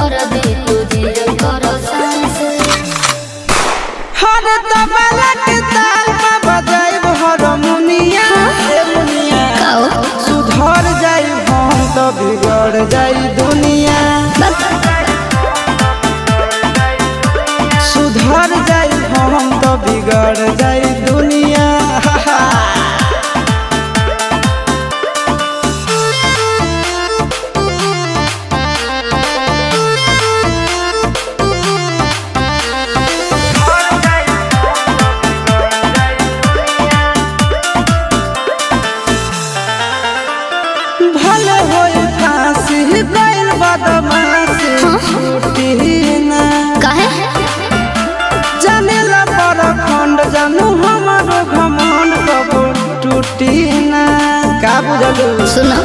कर दे तुझे कर सांस हर तबला के ताल में बजाइब हारमोनिया ए मुनिया सुधर जाई हम तो बिगड़ जाई दुनिया सुधर जाई हम तो बिगड़ जाई दुनिया भले होई फांसी गइल बदमाशी छूटी ना काहे जानेला पर खंड जानू हमारो घमंड कबो टूटी ना का बुझलू सुना